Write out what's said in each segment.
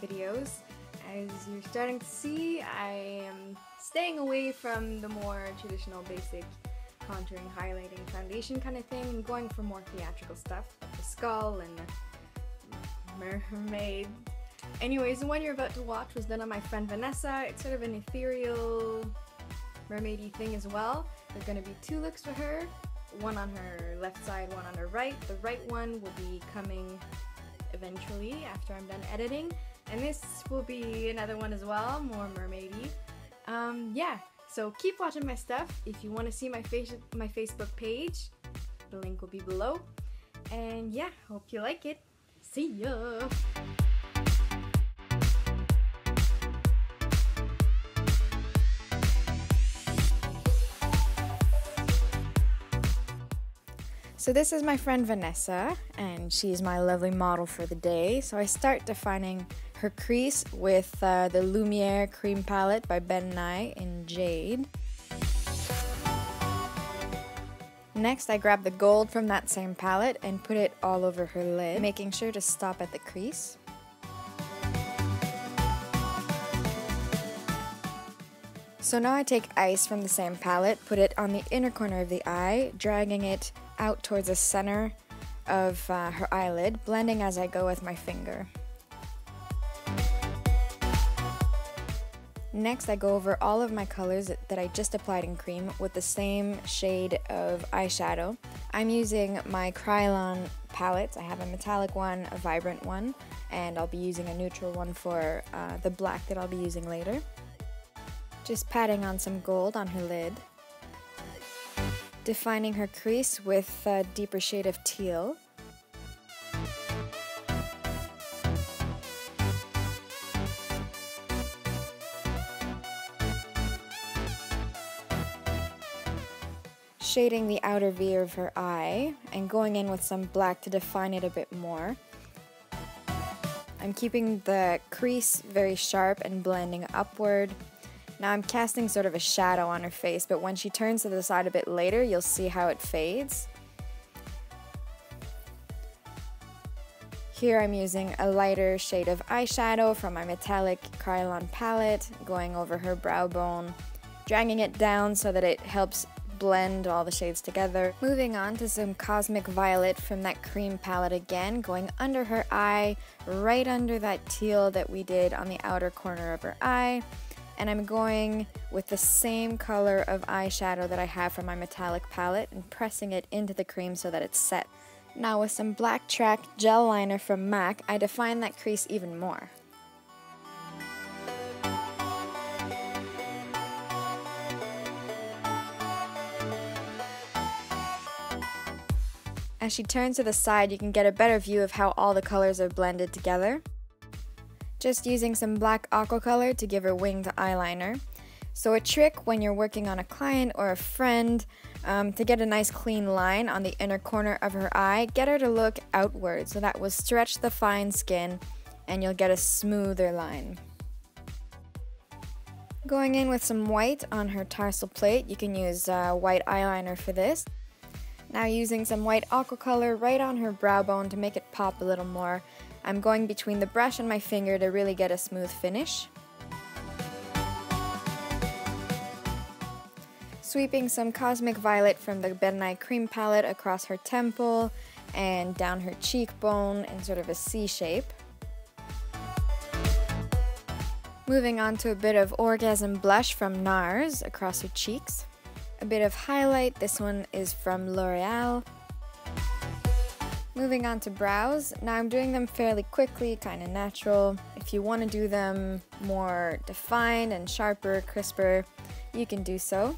videos. As you're starting to see, I am staying away from the more traditional basic contouring, highlighting, foundation kind of thing and going for more theatrical stuff like the skull and the mermaid. Anyways, the one you're about to watch was done on my friend Vanessa. It's sort of an ethereal mermaidy thing as well. There are going to be two looks for her, one on her left side, one on her right. The right one will be coming eventually after I'm done editing, and this will be another one as well, more mermaidy. Yeah, so keep watching my stuff. If you want to see my Facebook page, the link will be below. And yeah, hope you like it. See ya! So this is my friend Vanessa, and she's my lovely model for the day. So I start defining her crease with the Lumiere cream palette by Ben & in Jade. Next, I grab the gold from that same palette and put it all over her lid, making sure to stop at the crease. So now I take ice from the same palette, put it on the inner corner of the eye, dragging it out towards the center of her eyelid, blending as I go with my finger. Next, I go over all of my colors that I just applied in cream with the same shade of eyeshadow. I'm using my Kryolan palettes. I have a metallic one, a vibrant one, and I'll be using a neutral one for the black that I'll be using later. Just patting on some gold on her lid. Defining her crease with a deeper shade of teal. Shading the outer V of her eye and going in with some black to define it a bit more. I'm keeping the crease very sharp and blending upward. Now I'm casting sort of a shadow on her face, but when she turns to the side a bit later, you'll see how it fades. Here I'm using a lighter shade of eyeshadow from my metallic Kryolan palette, going over her brow bone, dragging it down so that it helps blend all the shades together. Moving on to some Cosmic Violet from that cream palette again, going under her eye, right under that teal that we did on the outer corner of her eye. And I'm going with the same color of eyeshadow that I have from my metallic palette and pressing it into the cream so that it's set. Now with some Black Track gel liner from MAC, I define that crease even more. As she turns to the side, you can get a better view of how all the colors are blended together. Just using some black Aquacolor to give her winged eyeliner. So a trick when you're working on a client or a friend to get a nice clean line on the inner corner of her eye, get her to look outward, so that will stretch the fine skin and you'll get a smoother line. Going in with some white on her tarsal plate, you can use white eyeliner for this. Now using some white Aquacolor right on her brow bone to make it pop a little more. I'm going between the brush and my finger to really get a smooth finish. Sweeping some Cosmic Violet from the Ben & cream palette across her temple and down her cheekbone in sort of a C shape. Moving on to a bit of Orgasm blush from NARS across her cheeks. A bit of highlight, this one is from L'Oreal. Moving on to brows. Now I'm doing them fairly quickly, kind of natural. If you want to do them more defined and sharper, crisper, you can do so.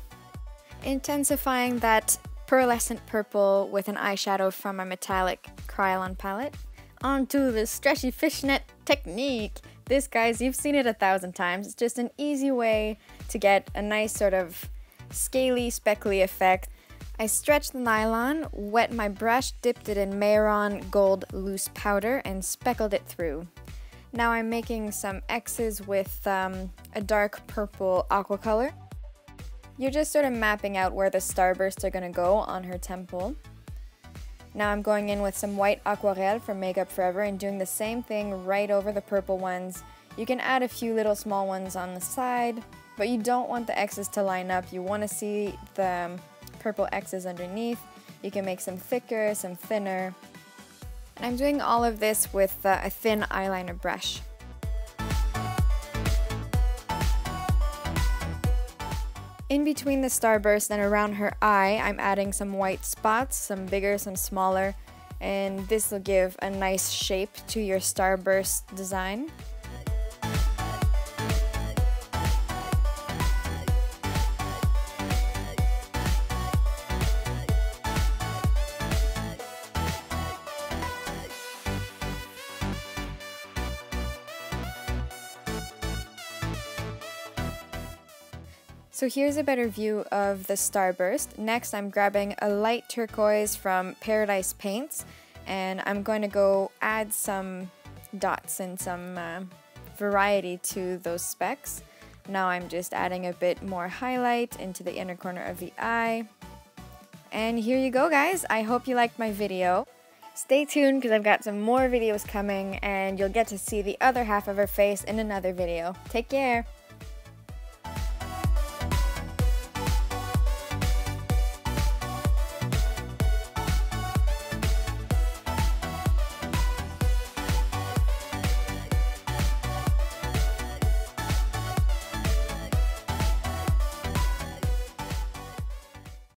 Intensifying that pearlescent purple with an eyeshadow from my metallic Kryolan palette. Onto the stretchy fishnet technique. This, guys, you've seen it 1,000 times. It's just an easy way to get a nice sort of scaly, speckly effect. I stretched the nylon, wet my brush, dipped it in Mayron Gold Loose Powder, and speckled it through. Now I'm making some X's with a dark purple Aquacolor. You're just sort of mapping out where the starbursts are going to go on her temple. Now I'm going in with some white Aquarelle from Makeup Forever and doing the same thing right over the purple ones. You can add a few little small ones on the side, but you don't want the X's to line up. You want to see the purple X's underneath. You can make some thicker, some thinner. And I'm doing all of this with a thin eyeliner brush. In between the Starburst and around her eye, I'm adding some white spots, some bigger, some smaller, and this will give a nice shape to your Starburst design. So here's a better view of the Starburst. Next, I'm grabbing a light turquoise from Paradise Paints, and I'm going to go add some dots and some variety to those specks. Now I'm just adding a bit more highlight into the inner corner of the eye. And here you go, guys. I hope you liked my video. Stay tuned because I've got some more videos coming, and you'll get to see the other half of her face in another video. Take care!